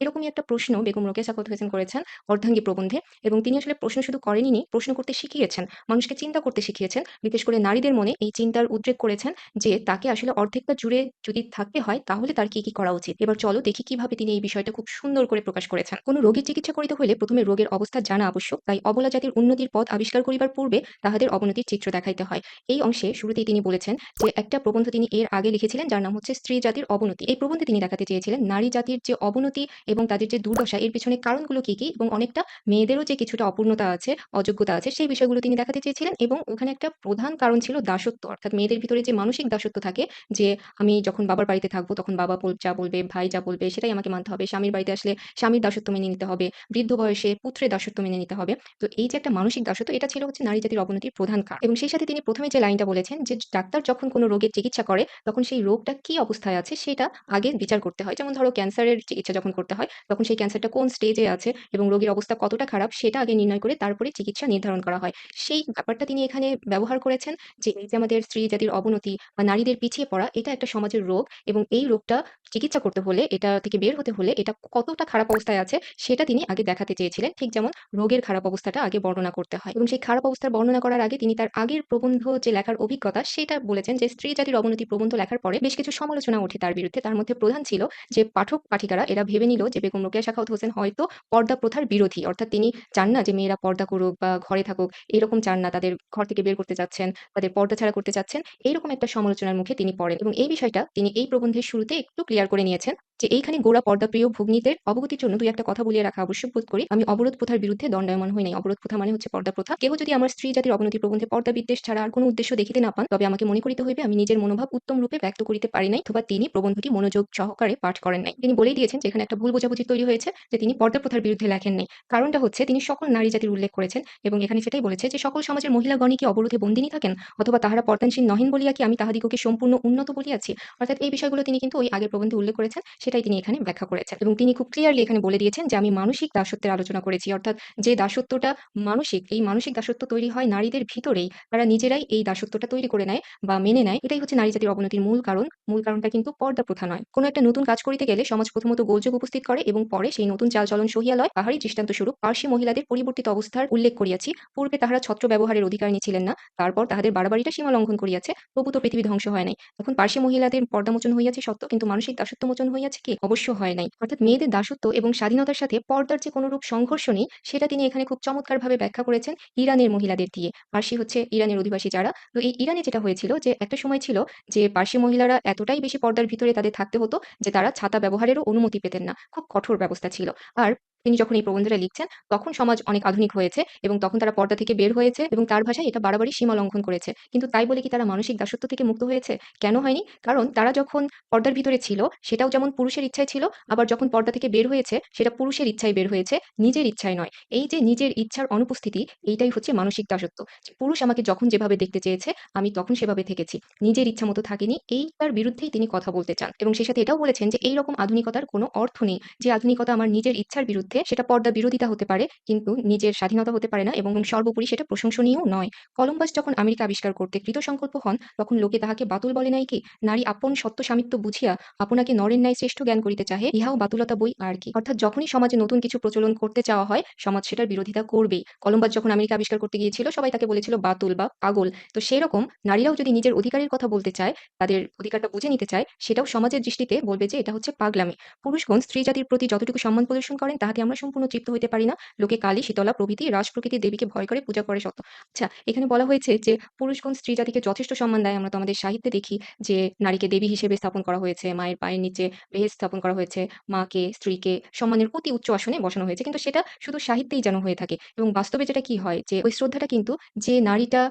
এরকমই একটা প্রশ্ন বেগম রোকেয়া সাখাওয়াত হোসেন করেছেন অর্ধাঙ্গী প্রবন্ধে এবং তিনি আসলে প্রশ্ন শুধু করেনইনি, প্রশ্ন করতে শিখিয়েছেন। মানুষকে চিন্তা করতে শিখিয়েছেন। বিশেষ করে নারীদের মনে এই চিন্তার উদ্রেক করেছেন যে তাকে আসলে অর্ধেকটা জুড়ে যদি থাকতে হয় তাহলে তার কি করা উচিত। এবার চলো দেখি কিভাবে তিনি এই বিষয়টা খুব সুন্দর করে প্রকাশ করেছেন। কোনো রোগীর চিকিৎসা করিতে হইলে প্রথমে রোগের অবস্থা জানা আবশ্যক। তাই অবলা জাতির উন্নতির পথ আবিষ্কার করিবার পূর্বে তাহাদের অবনতির চিত্র দেখাইতে হয়। এই অংশে শুরুতেই তিনি বলেছেন যে একটা প্রবন্ধ তিনি এর আগে লিখেছিলেন যার নাম হচ্ছে স্ত্রী জাতির অবনতি। এই প্রবন্ধে তিনি দেখাতে চেয়েছিলেন নারী জাতির যে অবনতি এবং তাদের যে দুর্দশা এর পিছনে কারণগুলো কি এবং অনেকটা মেয়েদেরও যে কিছুটা অপূর্ণতা আছে, অযোগ্যতা আছে সেই বিষয়গুলো তিনি দেখাতে চেয়েছিলেন এবং ওখানে একটা প্রধান কারণ ছিল দাসত্ব। অর্থাৎ মেয়েদের ভিতরে যে মানসিক দাসত্ব থাকে যে আমি যখন বাবার বাড়িতে থাকবো তখন বাবা যা বলবে, ভাই যা বলবে সেটাই আমাকে মানতে হবে। স্বামীর বাড়িতে আসলে স্বামীর দাসত্ব মেনে নিতে হবে। বৃদ্ধ বয়সে পুত্রের দাসত্ব মেনে নিতে হবে। তো এই যে একটা মানসিক দাসত্ব এটা ছিল হচ্ছে নারী জাতির অবনতির প্রধান কারণ। এবং সেই সাথে তিনি ১ম এ যে লাইনটা বলেছেন যে ডাক্তার যখন কোনো রোগের চিকিৎসা করে তখন সেই রোগটা কি অবস্থায় আছে সেটা আগে বিচার করতে হয়। যেমন ধরো ক্যান্সারের চিকিৎসা যখন করতে হয় তখন সেই ক্যান্সারটা কোন স্টেজে আছে এবং রোগীর অবস্থা কতটা খারাপ সেটা আগে নির্ণয় করে তারপরে চিকিৎসা নির্ধারণ করা হয়। সেই ব্যাপারটা তিনি এখানে ব্যবহার করেছেন যে এই যে আমাদের স্ত্রী জাতির অবনতি বা নারীদের পিছিয়ে পড়া এটা একটা সমাজের রোগ এবং এই রোগটা চিকিৎসা করতে হলে এটা থেকে বের হতে হলে এটা কতটা খারাপ অবস্থায় আছে সেটা তিনি আগে দেখাতে চেয়েছিলেন। ঠিক যেমন রোগের খারাপ অবস্থাটা আগে বর্ণনা করতে হয় এবং সেই খারাপ অবস্থার বর্ণনা করার আগে তিনি তার আগের প্রবন্ধ যে লেখার অভিজ্ঞতা সেটা বলেছেন যে স্ত্রী জাতির অবনতি প্রবন্ধ লেখার পরে বেশ কিছু সমালোচনা ওঠে তার বিরুদ্ধে। তার মধ্যে প্রধান ছিল যে পাঠক-পাঠিকারা এরা ভেবে নিল যে বেগম রোকেয়া সাখাওয়াত হোসেন হয়তো পর্দা প্রথার বিরোধী। অর্থাৎ তিনি চান না যে মেয়েরা পর্দা করুক বা ঘরে থাকুক, এরকম চান না। তাদের ঘর থেকে বের করতে চাচ্ছেন, তাদের পর্দা ছাড়া করতে চাচ্ছেন। এইরকম একটা সমালোচনার মুখে তিনি পড়েন এবং এই বিষয়টা তিনি এই প্রবন্ধের শুরুতে একটু ক্লিয়ার করে নিয়েছেন যে এইখানে গোড়া পর্দাপ্রিয় ভগ্নীদের অবগতির জন্য ২-১ টা কথা বলিয়ে রাখা আবশ্যক বোধ করি। আমি অবরোধ প্রথার বিরুদ্ধে দণ্ডায়মান হই নাই। অবরোধ প্রথা মানে হচ্ছে পর্দা প্রথা। কেহ যদি আমার স্ত্রী জাতির অবনতি প্রবন্ধে পর্দা বিদ্বেষ ছাড়া আর কোনো উদ্দেশ্য দেখিতে না পান তবে আমাকে মনে করিতে হইবে আমি নিজের মনোভাব উত্তম রূপে ব্যক্ত করিতে পারি নাই অথবা তিনি প্রবন্ধটি মনোযোগ সহকারে পাঠ করেন নাই। তিনি বলেই দিয়েছেন যে এখানে একটা ভুল বোঝাবুঝি তৈরি হয়েছে যে তিনি পর্দা প্রথার বিরুদ্ধে লেখেন নাই। কারণটা হচ্ছে তিনি সকল নারী জাতির উল্লেখ করেছেন এবং এখানে সেটাই বলেছে যে সকল সমাজের মহিলাগণই কি অবরোধে বন্দিনী থাকেন অথবা তাহারা পর্দানসীন নহেন বলিয়া কি আমি তাহাদিগকে সম্পূর্ণ উন্নত বলিয়াছি। অর্থাৎ এই বিষয়গুলো তিনি কিন্তু ওই আগের প্রবন্ধে উল্লেখ করেছেন সেটাই তিনি এখানে ব্যাখ্যা করেছেন এবং তিনি খুব ক্লিয়ারলি এখানে বলে দিয়েছেন যে আমি মানসিক দাসত্বের আলোচনা করেছি। অর্থাৎ যে দাসত্বটা মানসিক, এই মানসিক দাসত্ব তৈরি হয় নারীদের ভিতরেই। তারা নিজেরাই এই দাসত্বটা তৈরি করে নেয় বা মেনে নেয়। এটাই হচ্ছে নারী জাতির অবনতির মূল কারণ। মূল কারণটা কিন্তু পর্দা প্রথা নয়। কোনো একটা নতুন কাজ করিতে গেলে সমাজ প্রথমত গোলযোগ উপস্থিত করে এবং পরে সেই নতুন চালচলন সহিয়া লয়। তাহারই দৃষ্টান্ত স্বরূপ পার্সী মহিলাদের পরিবর্তিত অবস্থার উল্লেখ করিয়াছি। পূর্বে তাহারা ছত্র ব্যবহারের অধিকারিণী ছিলেন না। তারপর তাহাদের বাড়াবাড়িটা সীমা লঙ্ঘন করিয়াছে। তবু তো পৃথিবী ধ্বংস হয় নাই। এখন পার্সী মহিলাদের পর্দামোচন হইয়াছে সত্য কিন্তু মানসিক দাসত্ব মোচন হইয়াছে কি? অবশ্য হয় নাই। অর্থাৎ মেয়েদের দাসত্ব এবং স্বাধীনতার সাথে পর্দার যে কোনরূপ সংঘর্ষ নেই সেটা তিনি এখানে খুব চমৎকারভাবে ব্যাখ্যা করেছেন ইরানের মহিলাদের দিয়ে। পার্সী হচ্ছে ইরানের অধিবাসী যারা। তো এই ইরানে যেটা হয়েছিল যে একটা সময় ছিল যে পার্সী মহিলারা এতটাই বেশি পর্দার ভিতরে তাদের থাকতে হতো যে তারা ছাতা ব্যবহারেরও অনুমতি পেতেন না। খুব কঠোর ব্যবস্থা ছিল। আর তিনি যখন এই প্রবন্ধটা লিখছেন তখন সমাজ অনেক আধুনিক হয়েছে এবং তখন তারা পর্দা থেকে বের হয়েছে এবং তার ভাষায় এটা বাড়াবাড়ি সীমা লঙ্ঘন করেছে। কিন্তু তাই বলে কি তারা মানসিক দাসত্ব থেকে মুক্ত হয়েছে? কেন হয়নি? কারণ তারা যখন পর্দার ভিতরে ছিল সেটাও যেমন পুরুষের ইচ্ছায় ছিল, আবার যখন পর্দা থেকে বের হয়েছে সেটা পুরুষের ইচ্ছায় বের হয়েছে, নিজের ইচ্ছায় নয়। এই যে নিজের ইচ্ছার অনুপস্থিতি এইটাই হচ্ছে মানসিক দাসত্ব। যে পুরুষ আমাকে যখন যেভাবে দেখতে চেয়েছে আমি তখন সেভাবে থেকেছি। নিজের ইচ্ছা মতো থাকিনি। এইটার বিরুদ্ধেই তিনি কথা বলতে চান এবং সেই সাথে এটাও বলেছেন যে এইরকম আধুনিকতার কোনো অর্থ নেই। যে আধুনিকতা আমার নিজের ইচ্ছার বিরুদ্ধে সেটা পর্দা বিরোধিতা হতে পারে কিন্তু নিজের স্বাধীনতা হতে পারে না এবং সর্বোপরি সেটা প্রশংসনীয়ও নয়। কলম্বাস যখন আমেরিকা আবিষ্কার করতে কৃতসংকল্প হন তখন লোকে তাহাকে বাতুল বলে নাই কি? নারী আপন সত্য স্বামিত্ব বুঝিয়া আপনাকে নরের ন্যায় শ্রেষ্ঠ জ্ঞান করিতে চাহে ইহাও বাতুলতা বই আর কি। অর্থাৎ যখনই সমাজে নতুন কিছু প্রচলন করতে চাওয়া হয় সমাজ সেটার বিরোধিতা করবেই। কলম্বাস যখন আমেরিকা আবিষ্কার করতে গিয়েছিল সবাই তাকে বলেছিল বাতুল বা পাগল। তো সেরকম নারীরাও যদি নিজের অধিকারের কথা বলতে চায়, তাদের অধিকারটা বুঝে নিতে চায় সেটাও সমাজের দৃষ্টিতে বলবে যে এটা হচ্ছে পাগলামি। পুরুষগণ স্ত্রী জাতির প্রতি যতটুকু সম্মান প্রদর্শন করেন তাহাতে আমরা সম্পূর্ণ তৃপ্ত হইতে পারি না। লোকে কালী, শীতলা প্রভৃতি রাস প্রকৃতির দেবীকে ভয় করে পূজা করে সত্য। আচ্ছা, এখানে বলা হয়েছে যে পুরুষগণ স্ত্রী জাতিকে যথেষ্ট সম্মান দেয়। আমরা তো আমাদের সাহিত্যে দেখি যে নারীকে দেবী হিসেবে স্থাপন করা হয়েছে, মায়ের পায়ের নিচে বেহেশত স্থাপন করা হয়েছে, মাকে, স্ত্রীকে সম্মানের অতি উচ্চ আসনে বসানো হয়েছে। কিন্তু সেটা শুধু সাহিত্যেই যেন হয়ে থাকে এবং বাস্তবে যেটা কি হয় যে ওই শ্রদ্ধাটা কিন্তু যে নারীটা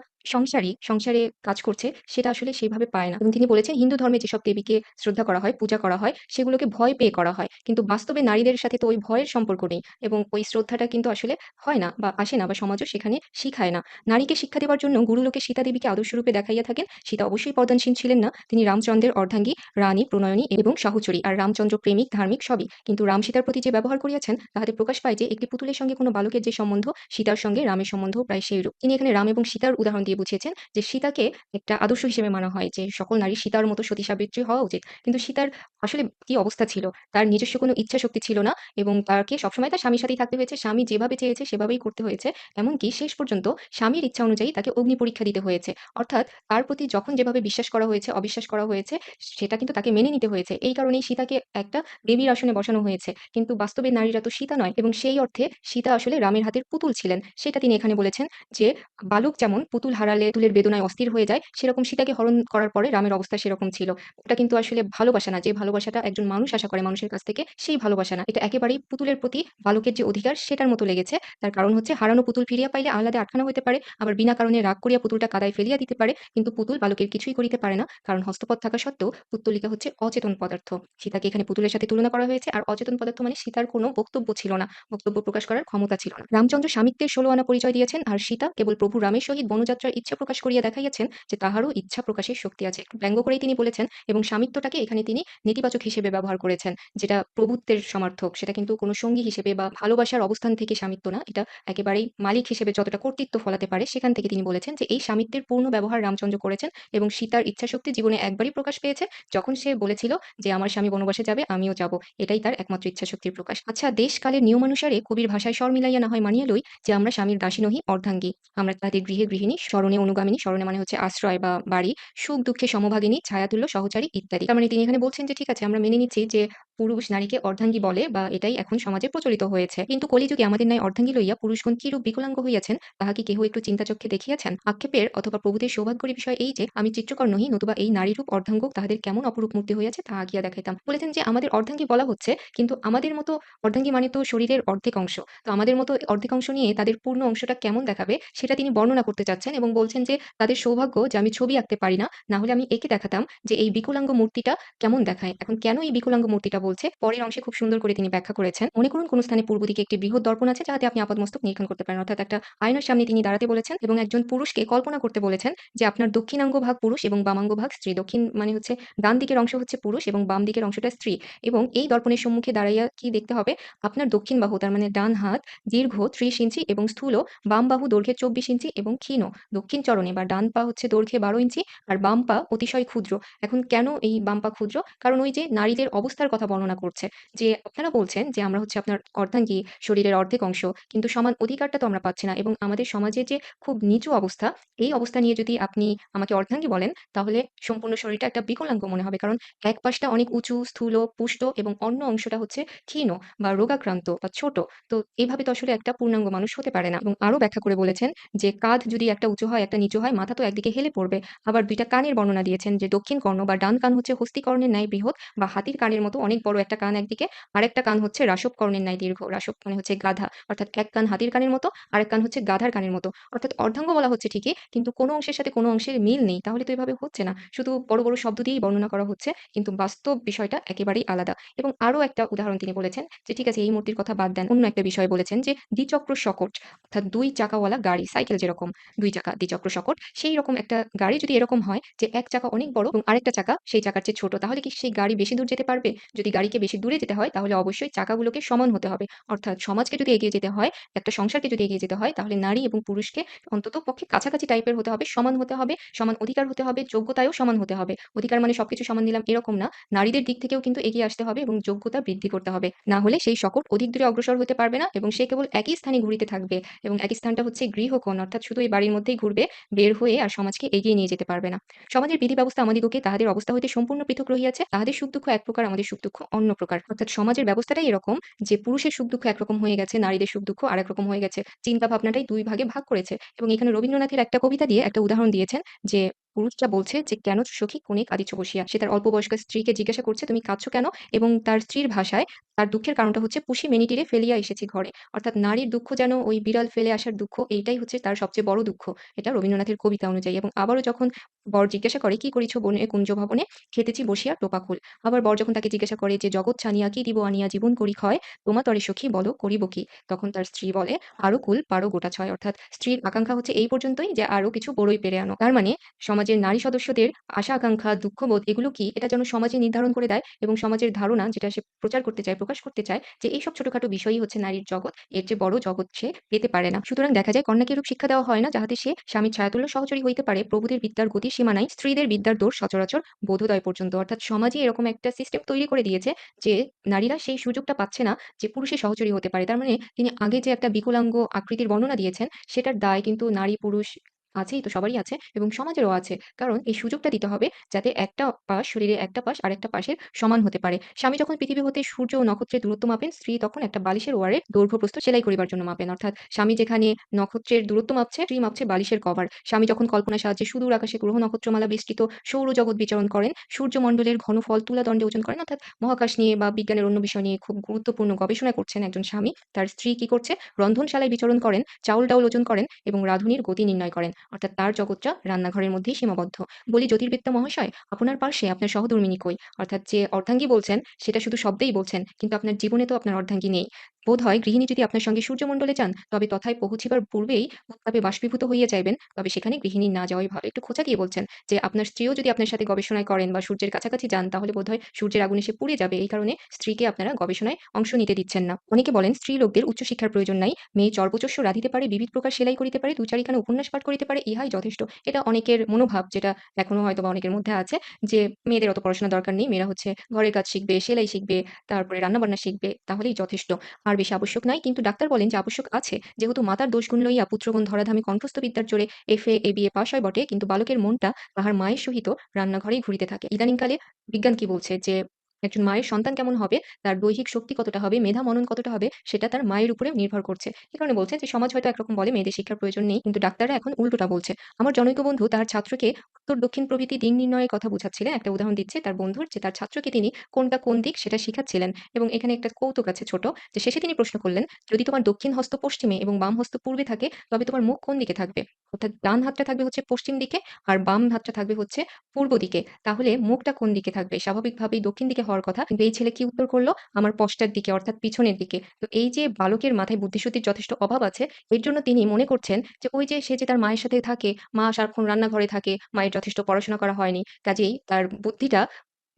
সংসারে কাজ করছে সেটা আসলে সেইভাবে পায় না। এবং তিনি বলেছেন হিন্দু ধর্মে যেসব দেবীকে শ্রদ্ধা করা হয়, পূজা করা হয় সেগুলোকে ভয় পেয়ে করা হয়। কিন্তু বাস্তবে নারীদের সাথে তো ওই ভয়ের সম্পর্ক নেই এবং ওই শ্রদ্ধাটা কিন্তু আসলে হয় না বা আসে না বা সমাজও সেখানে শিখায় না। নারীকে শিক্ষা দেবার জন্য গুরুলোকে সীতা দেবীকে আদর্শরূপে দেখাইয়া থাকেন। সীতা অবশ্যই পর্দানসীন ছিলেন না। তিনি রামচন্দ্রের অর্ধাঙ্গী, রানী, প্রণয়নী এবং সাহচরী। আর রামচন্দ্র প্রেমিক, ধার্মিক সবই। কিন্তু রাম সীতার প্রতি যে ব্যবহার করিয়াছেন তাহাতে প্রকাশ পায় যে একটি পুতুলের সঙ্গে কোনো বালকের যে সম্বন্ধ সীতার সঙ্গে রামের সম্বন্ধও প্রায় সেইরূপ। তিনি এখানে রাম এবং সীতার উদাহরণ দিয়ে বুঝিয়েছেন যে সীতাকে একটা আদর্শ হিসেবে মানা হয় যে সকল নারী সীতার মতো সতী সাবিত্রী হওয়া উচিত। কিন্তু সীতার আসলে কি অবস্থা ছিল? তার নিজস্ব কোনো ইচ্ছাশক্তি ছিল না এবং তাকে সবসময় তার স্বামীর সাথেই থাকতে হয়েছে। স্বামী যেভাবে চেয়েছে সেভাবেই করতে হয়েছে। এমনকি শেষ পর্যন্ত স্বামীর ইচ্ছা অনুযায়ী তাকে অগ্নি পরীক্ষা দিতে হয়েছে। অর্থাৎ তার প্রতি যখন যেভাবে বিশ্বাস করা হয়েছে, অবিশ্বাস করা হয়েছে সেটা কিন্তু তাকে মেনে নিতে হয়েছে। এই কারণেই সীতাকে একটা দেবীর আসনে বসানো হয়েছে। কিন্তু বাস্তবে নারীরা তো সীতা নয় এবং সেই অর্থে সীতা আসলে রামের হাতের পুতুল ছিলেন। সেটা তিনি এখানে বলেছেন যে, বালক যেমন পুতুল হারালে পুতুলের বেদনায় অস্থির হয়ে যায়, সেরকম সীতাকে হরণ করার পরে রামের অবস্থা সেরকম ছিল। ওটা কিন্তু আসলে ভালোবাসা না। যে ভালোবাসাটা একজন মানুষ আশা করে মানুষের কাছ থেকে, সেই ভালোবাসা না। এটা একেবারেই পুতুলের প্রতি বালকের যে অধিকার সেটার মতো লেগেছে। তার কারণ হচ্ছে হারানো পুতুল ফিরিয়া পাইলে আহ্লাদে আটখানা হইতে পারে, আবার বিনা কারণে রাগ করিয়া পুতুলটা কাদায় ফেলিয়া দিতে পারে। কিন্তু পুতুল বালকের কিছুই করিতে পারে না। কারণ হস্তপদ থাকা সত্ত্বেও পুত্তলিকা হচ্ছে অচেতন পদার্থ। সীতাকে এখানে পুতুলের সাথে তুলনা করা হয়েছে। আর অচেতন পদার্থ মানে সীতার কোনো বক্তব্য ছিল না। বক্তব্য প্রকাশ করার ক্ষমতা ছিল না। রামচন্দ্র স্বামিত্বের ১৬ আনা পরিচয় দিয়েছেন আর সীতা কেবল প্রভু রামের সহিত বনযাত্রার ইচ্ছা প্রকাশ করিয়া দেখাইয়াছেন যে তাহারও ইচ্ছা প্রকাশের শক্তি আছে। একটু ব্যঙ্গ করেই তিনি বলেছেন এবং স্বামিত্বটাকে এখানে তিনি নেতিবাচক হিসেবে ব্যবহার করেছেন। যেটা প্রভুত্বের সমার্থক। সেটা কিন্তু কোনো সঙ্গী হিসেবে বা ভালোবাসার অবস্থান থেকে স্বামিত্ব না। এটা একেবারেই মালিক হিসেবে যতটা কর্তৃত্ব ফলাতে পারে সেখান থেকে তিনি বলেছেন যে এই স্বামিত্বের পূর্ণ ব্যবহার রামচন্দ্র করেছেন এবং সীতার ইচ্ছাশক্তি জীবনে একবারই প্রকাশ পেয়েছে যখন সে বলেছিল যে আমার স্বামী বনবাসে যাবে আমিও যাব। এটাই তার একমাত্র ইচ্ছাশক্তির প্রকাশ। আচ্ছা, দেশ কালের নিয়মানুসারে কবির ভাষায় স্বর মিলাইয়া না হয় মানিয়া লই যে আমরা স্বামীর দাসী নহি অর্ধাঙ্গী। আমরা তাদের গৃহে গৃহিণী, স্মরণে অনুগামিনী, স্মরণে মানে হচ্ছে আশ্রয় বা বাড়ি, সুখ দুঃখে সমভাগিনী, ছায়াতুল্য সহচারী ইত্যাদি। তার মানে তিনি এখানে বলছেন যে ঠিক আছে আমরা মেনে নিচ্ছি যে পুরুষ নারীকে অর্ধাঙ্গী বলে বা এটাই এখন সমাজে প্রচলিত হয়েছে। কিন্তু কলিযুগে আমাদের ন্যায় অর্ধাঙ্গী লইয়া পুরুষগণ কিরূপ বিকলাঙ্গ হইয়াছেন তাহা কি কেহ একটু চিন্তাচক্ষে দেখিয়াছেন? আক্ষেপের অথবা প্রভুদের সৌভাগ্যের বিষয় এই যে আমি চিত্রকর নহি নতুবা এই নারীরূপ অর্ধাঙ্গ তাহাদের কেমন অপরূপ মূর্তি হইয়াছে তাহা আঁকিয়া দেখাইতাম। বলেছেন যে আমাদের অর্ধাঙ্গী বলা হচ্ছে কিন্তু আমাদের মতো অর্ধাঙ্গী মানে তো শরীরের অর্ধেক অংশ। তো আমাদের মতো অর্ধেক অংশ নিয়ে তাদের পূর্ণ অংশটা কেমন দেখাবে সেটা তিনি বর্ণনা করতে চাচ্ছেন এবং বলছেন যে তাদের সৌভাগ্য যে আমি ছবি আঁকতে পারি না, না হলে আমি এঁকে দেখাতাম যে এই বিকলাঙ্গ মূর্তিটা কেমন দেখায়। এখন কেন এই বিকলাঙ্গ মূর্তিটা বলছে পরের অংশে খুব সুন্দর করে তিনি ব্যাখ্যা করেছেন। মনে করুন কোন স্থানে পূর্ব দিকে একটি বৃহৎ দর্পণ আছে যাহাতে আপনি আপাদমস্তক নিরীক্ষণ করতে পারেন। অর্থাৎ একটা আয়নার সামনে তিনি দাঁড়াতে বলেছেন এবং একজন পুরুষকে কল্পনা করতে বলেছেন যে আপনার দক্ষিণাঙ্গ ভাগ পুরুষ এবং বামাঙ্গ ভাগ স্ত্রী। দক্ষিণ মানে হচ্ছে ডান দিকের অংশ হচ্ছে পুরুষ এবং বাম দিকের অংশটা স্ত্রী এবং এই দর্পণের সম্মুখে দাঁড়াইয়া কি দেখতে হবে আপনার দক্ষিণ বাহু তার মানে ডান হাত দীর্ঘ ৩০ ইঞ্চি এবং স্থূল, বাম বাহু দৈর্ঘ্যে ২৪ ইঞ্চি এবং ক্ষীণ। দক্ষিণ চরণে বা ডান পা হচ্ছে দৈর্ঘ্যে ১২ ইঞ্চি আর বাম পা অতিশয় ক্ষুদ্র। এখন কেন এই বাম পা ক্ষুদ্র? কারণ ওই যে নারীদের অবস্থার কথা বর্ণনা করছে যে আপনারা বলছেন যে আমরা হচ্ছে আপনার অর্ধাঙ্গী, শরীরের অর্ধেক অংশ। কিন্তু সমান অধিকারটা তো আমরা পাচ্ছি না এবং আমাদের সমাজের যে খুব নিচু অবস্থা, এই অবস্থা নিয়ে যদি আপনি আমাকে অর্ধাঙ্গী বলেন তাহলে সম্পূর্ণ শরীরটা একটা বিকলাঙ্গ মনে হবে। কারণ এক পাশটা অনেক উঁচু, স্থূল, পুষ্ট এবং অন্য অংশটা হচ্ছে ক্ষীণ বা রোগাক্রান্ত বা ছোট। তো এভাবে তো আসলে একটা পূর্ণাঙ্গ মানুষ হতে পারে না এবং আরো ব্যাখ্যা করে বলেছেন যে কাঁধ যদি একটা উঁচু হয় একটা নিচু হয় মাথা তো একদিকে হেলে পড়বে। আবার ২ টা কানের বর্ণনা দিয়েছেন যে দক্ষিণ কর্ণ বা ডান কান হচ্ছে হস্তিকর্ণের ন্যায় বৃহৎ বা হাতির কানের মতো অনেক বড় একটা কান একদিকে, আরেকটা কান হচ্ছে রাসব কর্ণের ন্যায় দীর্ঘ। রাসব মানে হচ্ছে গাধা। অর্থাৎ এক কান হাতির কানের মতো আরেক কান হচ্ছে গাধার কানের মতো। অর্থাৎ অর্ধাঙ্গ বলা হচ্ছে ঠিকই কিন্তু কোনো অংশের সাথে কোনো অংশের মিল নেই। তাহলে তো এভাবে হচ্ছে না। শুধু বড়, বড় শব্দ দিয়েই বর্ণনা করা হচ্ছে কিন্তু বাস্তব বিষয়টা একেবারেই আলাদা। এবং আরো একটা উদাহরণ তিনি বলেছেন যে ঠিক আছে এই মূর্তির কথা বাদ দেন। অন্য একটা বিষয় বলেছেন যে দ্বিচক্র शकট অর্থাৎ ২ চাকাওয়ালা গাড়ি, সাইকেল যেরকম ২ চাকা দ্বিচক্র शकট সেই রকম একটা গাড়ি যদি এরকম হয় যে এক চাকা অনেক বড় এবং আরেকটা চাকা সেই চাকার চেয়ে ছোট তাহলে কি সেই গাড়ি বেশি দূর যেতে পারবে? যদি গাড়িকে বেশি দূরে যেতে হয় তাহলে অবশ্যই চাকাগুলোকে সমান হতে হবে। অর্থাৎ সমাজকে যদি এগিয়ে যেতে হয়, একটা সংসারকে যদি এগিয়ে যেতে হয় তাহলে নারী এবং পুরুষকে অন্তত পক্ষে কাছাকাছি টাইপের হতে হবে, সমান হতে হবে, সমান অধিকার হতে হবে, যোগ্যতায়ও সমান হতে হবে। অধিকার মানে সবকিছু সমান দিলাম এরকম না। নারীদের দিক থেকেও কিন্তু এগিয়ে আসতে হবে এবং যোগ্যতা বৃদ্ধি করতে হবে। না হলে সেই शकট অধিক দূরে অগ্রসর হতে পারবে না এবং সে কেবল একই স্থানে ঘুরিতে থাকবে এবং একই স্থানটা হচ্ছে গৃহকোণ অর্থাৎ শুধু এই বাড়ির মধ্যেই ঘুরবে, বের হয়ে আর সমাজকে এগিয়ে নিয়ে যেতে পারবে না। সমাজের বিধি ব্যবস্থা আমাদিগকে তাহাদের অবস্থা হইতে সম্পূর্ণ পৃথক রহিয়াছে। তাহাদের সুখ দুঃখ এক প্রকার, আমাদের সুখ দুঃখ অন্য প্রকার। অর্থাৎ সমাজের ব্যবস্থাটাই এরকম যে পুরুষের সুখ দুঃখ একরকম হয়ে গেছে, নারীদের সুখ দুঃখ আরেক রকম হয়ে গেছে। চিন্তা ভাবনাটাই ২ ভাগে ভাগ করেছে এবং এখানে রবীন্দ্রনাথের একটা কবিতা দিয়ে একটা উদাহরণ দিয়েছেন যে পুরুষটা বলছে যে, "কেন সখী কোণে কাঁদিছ বসিয়া?" সে তার অল্প বয়স্কা স্ত্রীকে জিজ্ঞাসা করছে, "তুমি কাঁদছো কেন?" এবং তার স্ত্রীর ভাষায় তার দুঃখের কারণটা হচ্ছে, "পুষি মেনিটিরে ফেলিয়া এসেছি ঘরে।" অর্থাৎ নারীর দুঃখ যেন ওই বিড়াল ফেলে আসার দুঃখ, এইটাই হচ্ছে তার সবচেয়ে বড় দুঃখ। এটা রবীন্দ্রনাথের কবিতা অনুযায়ী এবং আবারও যখন বর জিজ্ঞাসা করে, "কি করিছ বনে কুঞ্জ ভবনে? খেতেছি বসিয়া টোপা ফুল।" আবার বর যখন তাকে জিজ্ঞাসা করে যে, "জগৎ ছানিয়া কি দিব আনিয়া জীবন করি ক্ষয়? তোমাতরে সখী বলো করিব কি?" তখন তার স্ত্রী বলে, "আরো কুল পারো গোটা ছয়।" অর্থাৎ স্ত্রীর আকাঙ্ক্ষা হচ্ছে এই পর্যন্তই যে আরো কিছু বড়ই পেরে আনো। তার মানে সমাজে সমাজের নারী সদস্যদের আশা আকাঙ্ক্ষা, দুঃখবোধ এগুলো কি এটা যেন সমাজে নির্ধারণ করে দেয় এবং সমাজের ধারণা যেটা সে প্রচার করতে চায়, প্রকাশ করতে চায় যে এইসব ছোটখাটো বিষয়ই হচ্ছে নারীর জগৎ। এর চেয়ে বড় জগৎ সে পেতে পারে না। সুতরাং দেখা যায় কন্যাকে এরূপ শিক্ষা দেওয়া হয় না যাহাতে সে স্বামীর ছায়াতুল্য সহচরী হইতে পারে। প্রভুদের বিদ্যার গতির সীমা নাই, স্ত্রীদের বিদ্যার দৌড় সচরাচর বোধোদয় পর্যন্ত। অর্থাৎ সমাজই এরকম একটা সিস্টেম তৈরি করে দিয়েছে যে নারীরা সেই সুযোগটা পাচ্ছে না যে পুরুষের সহচরী হতে পারে। তার মানে তিনি আগে যে একটা বিকলাঙ্গ আকৃতির বর্ণনা দিয়েছেন সেটার দায় কিন্তু নারী পুরুষ আছেই তো, সবারই আছে এবং সমাজেরও আছে। কারণ এই সুযোগটা দিতে হবে যাতে একটা পাশ শরীরের একটা পাশ আরেকটা পাশের সমান হতে পারে। স্বামী যখন পৃথিবী হতে সূর্য ও নক্ষত্রের দূরত্ব মাপেন, স্ত্রী তখন একটা বালিশের ওয়ারের দৈর্ঘ্য প্রস্থ সেলাই করিবার জন্য মাপেন। অর্থাৎ স্বামী যেখানে নক্ষত্রের দূরত্ব মাপছে, স্ত্রী মাপছে বালিশের কভার। স্বামী যখন কল্পনার সাহায্যে সুদূর আকাশে গ্রহ নক্ষত্রমালা বেষ্টিত সৌরজগৎ বিচরণ করেন, সূর্যমণ্ডলের ঘনফল তুলাদণ্ডে ওজন করেন, অর্থাৎ মহাকাশ নিয়ে বা বিজ্ঞানের অন্য বিষয় নিয়ে খুব গুরুত্বপূর্ণ গবেষণা করছেন একজন স্বামী, তার স্ত্রী কি করছে? রন্ধনশালায় বিচরণ করেন, চাউল-ডাউল ওজন করেন এবং রাঁধুনির গতি নির্ণয় করেন। অর্থাৎ তার জগৎটা রান্নাঘরের মধ্যেই সীমাবদ্ধ। বলি জ্যোতির্বিদ্যা মহাশয়, আপনার পার্শ্বে আপনার সহধর্মিণী কই? অর্থাৎ যে অর্ধাঙ্গী বলছেন সেটা শুধু শব্দেই বলছেন, কিন্তু আপনার জীবনে তো আপনার অর্ধাঙ্গী নেই। বোধহয় গৃহিণী যদি আপনার সঙ্গে সূর্যমণ্ডলে যান, তবে তথায় পৌঁছিবার পূর্বেই উত্তাপে বাষ্পীভূত হইয়া যাইবেন, তবে সেখানে গৃহিণী না যাওয়াই ভালো। একটু খোঁচা দিয়ে বলছেন যে আপনার স্ত্রীও যদি আপনার সাথে গবেষণায় করেন বা সূর্যের কাছাকাছি যান, তাহলে বোধহয় সূর্যের আগুনে সে পুড়ে যাবে। এই কারণে স্ত্রীকে আপনারা গবেষণায় অংশ নিতে দিচ্ছেন না। অনেকে বলেন স্ত্রীলোকদের উচ্চশিক্ষার প্রয়োজন নাই। মেয়ে চর্বচস্য রাঁধিতে পারে, বিবিধ প্রকার সেলাই করিতে পারে, ২-৪ খানা উপন্যাস পাঠ করিতে পারে, ইহাই যথেষ্ট। এটা অনেকের মনোভাব, যেটা এখনো হয়তোবা অনেকের মধ্যে আছে যে মেয়েদের অত পড়াশোনার দরকার নেই। মেয়েরা হচ্ছে ঘরের কাজ শিখবে, সেলাই শিখবে, তারপরে রান্নাবান্না শিখবে, তাহলেই যথেষ্ট। আর বেশি আবশ্যক নাই। কিন্তু ডাক্তার বলেন যে আবশ্যক আছে। যেহেতু মাতার দোষগুণ লইয়া পুত্রগণ ধরাধামে কণ্ঠস্থ বিদ্যার জোরে FA, ABA পাস হয় বটে, কিন্তু বালকের মনটা তাহার মায়ের সহিত রান্নাঘরেই ঘুরিতে থাকে। ইদানিংকালে বিজ্ঞান কি বলছে যে একজন মায়ের সন্তান কেমন হবে, তার দৈহিক শক্তি কতটা হবে, মেধা মনন কতটা হবে, সেটা তার মায়ের উপরে নির্ভর করছে। এ কারণে বলছে যে সমাজ হয়তো একরকম বলে মেয়েদের শিক্ষার প্রয়োজন নেই, কিন্তু ডাক্তাররা এখন উল্টোটা বলছে। আমার জনৈক বন্ধু তার ছাত্রকে উত্তর দক্ষিণ প্রভৃতি দিক নির্ণয়ের কথা বুঝাচ্ছিলেন। একটা উদাহরণ দিচ্ছে তার বন্ধুর, যে তার ছাত্রকে তিনি কোনটা কোন দিক সেটা শিখাচ্ছিলেন এবং এখানে একটা কৌতুক আছে ছোট, যে শেষে তিনি প্রশ্ন করলেন, যদি তোমার দক্ষিণ হস্ত পশ্চিমে এবং বাম হস্ত পূর্বে থাকে, তবে তোমার মুখ কোন দিকে থাকবে? অর্থাৎ ডান হাতটা থাকবে হচ্ছে পশ্চিম দিকে আর বাম হাতটা থাকবে হচ্ছে পূর্ব দিকে। তাহলে মুখটা কোন দিকে থাকবে? স্বাভাবিকভাবেই দক্ষিণ দিকে হওয়ার কথা। কিন্তু এই ছেলে কি উত্তর করল? আমার পশ্চাৎ দিকে, অর্থাৎ পিছনের দিকে। তো এই যে বালকের মাথায় বুদ্ধিশুদ্ধির যথেষ্ট অভাব আছে, এর জন্য তিনি মনে করছেন যে ওই যে সে যে তার মায়ের সাথে থাকে, মা সারাক্ষণ রান্নাঘরে থাকে, মায়ের যথেষ্ট পড়াশোনা করা হয়নি। কাজেই তার বুদ্ধিটা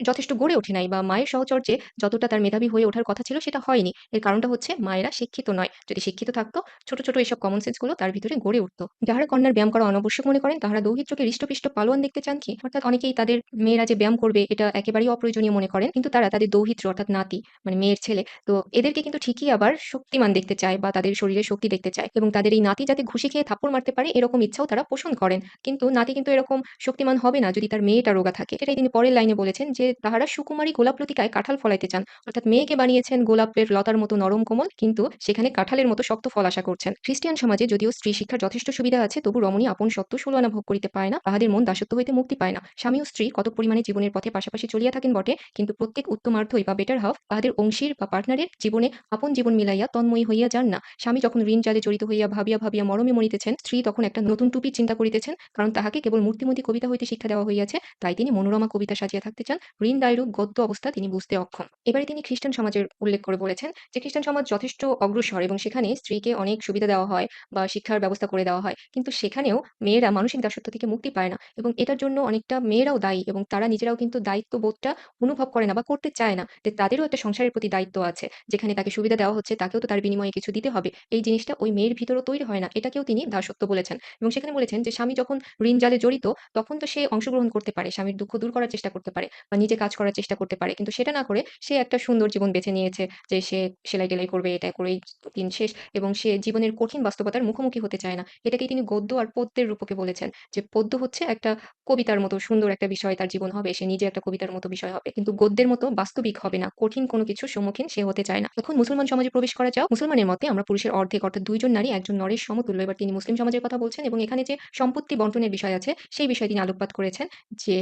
যথেষ্ট গড়ে ওঠে নাই, বা মায়ের সাহচর্যে যতটা তার মেধাবী হয়ে ওঠার কথা ছিল সেটা হয়নি। এর কারণটা হচ্ছে মায়েরা শিক্ষিত নয়। যদি শিক্ষিত থাকতো, ছোট, ছোট এসব কমন সেন্স গুলো তার ভিতরে গড়ে উঠত। যাহারা কন্যার ব্যায়াম করা অনাবশ্যক মনে করেন, তাহারা দৌহিত্র চোখে হৃষ্টপুষ্ট পালোয়ান দেখতে চান কি? অর্থাৎ অনেকেই তাদের মেয়েরা যে ব্যায়াম করবে এটা একেবারেই অপ্রয়োজনীয় মনে করেন। কিন্তু তারা তাদের দৌহিত্র অর্থাৎ নাতি, মানে মেয়ের ছেলে, তো এদেরকে কিন্তু ঠিকই আবার শক্তিমান দেখতে চায় বা তাদের শরীরে শক্তি দেখতে চায় এবং তাদের এই নাতি যাতে ঘুষি খেয়ে থাপ্পড় মারতে পারে এরকম ইচ্ছাও তারা পোষণ করেন। কিন্তু নাতি কিন্তু এরকম শক্তিমান হবে না যদি তার মেয়েটা রোগা থাকে। এটাই তিনি পরের লাইনে বলেছেন যে তাহারা সুকুমারী গোলাপ লতিকায় কাঁঠাল ফলাইতে চান। অর্থাৎ মেয়েকে বানিয়েছেন গোলাপের লতার মতো নরম কোমল, কিন্তু সেখানে কাঁঠালের মতো শক্ত ফল আশা করছেন। খ্রিস্টিয়ান সমাজে যদিও স্ত্রী শিক্ষার যথেষ্ট সুবিধা আছে, তবু রমণী আপন সত্ত্ব ১৬ আনা ভোগ করিতে পায় না, তাহাদের মন দাসত্ব হইতে মুক্তি পায় না। স্বামী ও স্ত্রী কত পরিমাণে জীবনের পথে পাশাপাশি চলিয়া থাকেন বটে, কিন্তু প্রত্যেক উত্তমার্ধই বা বেটার হাফ তাহাদের অংশীর বা পার্টনারের জীবনে আপন জীবন মিলাইয়া তন্ময়ী হইয়া যান না। স্বামী যখন ঋণ জালে জড়িত হইয়া ভাবিয়া ভাবিয়া মরমে মরিতেছেন, স্ত্রী তখন একটা নতুন টুপির চিন্তা করিতেছেন, কারণ তাহাকে কেবল মূর্তিমতী কবিতা হইতে শিক্ষা দেওয়া হইয়াছে, তাই তিনি মনোরমা কবিতা সাজিয়া থাকতে চান। ঋণ দায়রূপ গদ্য অবস্থা তিনি বুঝতে অক্ষম। এবারে তিনি খ্রিস্টান সমাজের উল্লেখ করে বলেছেন যে খ্রিস্টান সমাজ যথেষ্ট অগ্রসর এবং সেখানে স্ত্রীকে অনেক সুবিধা দেওয়া হয় বা শিক্ষার ব্যবস্থা করে দেওয়া হয়, কিন্তু সেখানেও মেয়েরা মানসিক দাসত্ব থেকে মুক্তি পায় না এবং এটার জন্য অনেকটা মেয়েরাও দায়ী এবং তারা নিজেরাও কিন্তু দায়িত্ববোধটা অনুভব করে না বা করতে চায় না, যে তাদেরও একটা সংসারের প্রতি দায়িত্ব আছে। যেখানে তাকে সুবিধা দেওয়া হচ্ছে তাকেও তো তার বিনিময়ে কিছু দিতে হবে। এই জিনিসটা ওই মেয়ের ভিতরেও তৈরি হয় না, এটাকেও তিনি দাসত্ব বলেছেন এবং সেখানে বলেছেন যে স্বামী যখন ঋণ জালে জড়িত, তখন তো সে অংশগ্রহণ করতে পারে, স্বামীর দুঃখ দূর করার চেষ্টা করতে পারে বা নিজে কাজ করার চেষ্টা করতে পারে, কিন্তু সেটা না করে সে একটা সুন্দর জীবন বেছে নিয়েছে, যে সে সেলাই-টেলাই করবে, এটা করেই দিন শেষ এবং সে জীবনের কঠিন বাস্তবতার মুখোমুখি হতে চায় না। এটাকেই তিনি গদ্য আর পদ্যের রূপকে বলেছেন, যে পদ্য হচ্ছে একটা কবিতার মতো সুন্দর একটা বিষয় তার জীবন হবে, সে নিজে একটা কবিতার মতো বিষয় হবে, কিন্তু গদ্যের মতো বাস্তবিক হবে না, কঠিন কোনো কিছুর সম্মুখীন সে হতে চায় না। এখন মুসলমান সমাজে প্রবেশ করা যাও। মুসলমানের মতে আমরা পুরুষের অর্ধেক, অর্থাৎ ২ জন নারী একজন নরের সমতুল্য। এবার তিনি মুসলিম সমাজের কথা বলছেন এবং এখানে যে সম্পত্তি বন্টনের বিষয় আছে সেই বিষয়ে তিনি আলোকপাত করেছেন, যে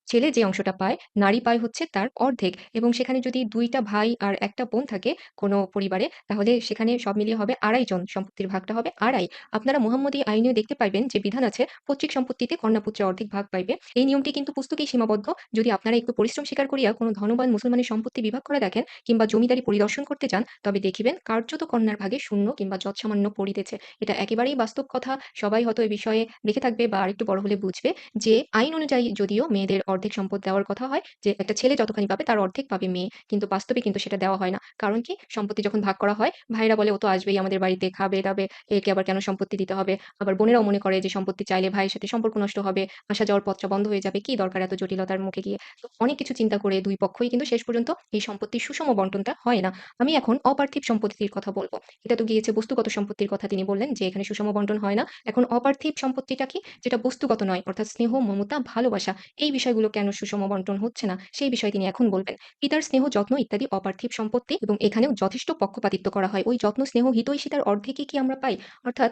ছেলে যে অংশটা পায়, নারী পায় হচ্ছে তার অর্ধেক এবং সেখানে যদি ২ টা ভাই আর ১ টা বোন থাকে কোনো পরিবারে, তাহলে সেখানে সব মিলিয়ে হবে ২.৫ জন। সম্পত্তির ভাগটা হবে ২.৫। আপনারা মোহাম্মদী আইনেও দেখতে পাইবেন যে বিধান আছে, পৈতৃক সম্পত্তিতে কন্যাপুত্রে অর্ধেক ভাগ পাইবে। এই নিয়মটি কিন্তু পুস্তকেই সীমাবদ্ধ। যদি আপনারা একটু পরিশ্রম স্বীকার করিয়া কোনো ধনবান মুসলমানের সম্পত্তি বিভাগ করা দেখেন কিংবা জমিদারি পরিদর্শন করতে যান, তবে দেখিবেন কার্যত কন্যার ভাগে শূন্য কিংবা যৎসামান্য পড়িতেছে। এটা একেবারেই বাস্তব কথা। সবাই হয়তো এ বিষয়ে দেখে থাকবে বা আরেকটু বড় হলে বুঝবে যে আইন অনুযায়ী যদিও মেয়েদের অর্ধেক সম্পদ দেওয়ার কথা হয়, যে একটা ছেলে যতখানি পাবে তার অর্ধেক পাবে মেয়ে। কিন্তু বাস্তবে কিন্তু সেটা দেওয়া হয় না। কারণ কি? সম্পত্তি যখন ভাগ করা হয়, ভাইয়েরা বলে, "ও তো আসবেই আমাদের বাড়িতে, খাবে-দাবে, একে আবার কেন সম্পত্তি দিতে হবে?" আবার বোনেরাও মনে করে যে সম্পত্তি চাইলে ভাইয়ের সাথে সম্পর্ক নষ্ট হবে, আসা যাওয়ার পথটা বন্ধ হয়ে যাবে। কি দরকার এত জটিলতার মুখে গিয়ে? তো অনেক কিছু চিন্তা করে ২ পক্ষই কিন্তু শেষ পর্যন্ত এই সম্পত্তির সুষম বন্টনটা হয় না। আমি এখন অপার্থিব সম্পত্তির কথা বলব। এটা তো গিয়েছে বস্তুগত সম্পত্তির কথা তিনি বললেন যে এখানে সুষম বন্টন হয় না। এখন অপার্থিব সম্পত্তিটা কি? যেটা বস্তুগত নয়, অর্থাৎ স্নেহ, মমতা, ভালোবাসা, এই বিষয়গুলো কেন সুষম বন্টন হচ্ছে না, সেই বিষয়ে তিনি এখন বলবেন। পিতার স্নেহ, যত্ন ইত্যাদি অপার্থিব সম্পত্তি এবং এখানেও যথেষ্ট পক্ষপাতিত্ব করা হয়। ওই যত্ন, স্নেহ, হিতৈষিতার অর্ধেকই কি আমরা পাই? অর্থাৎ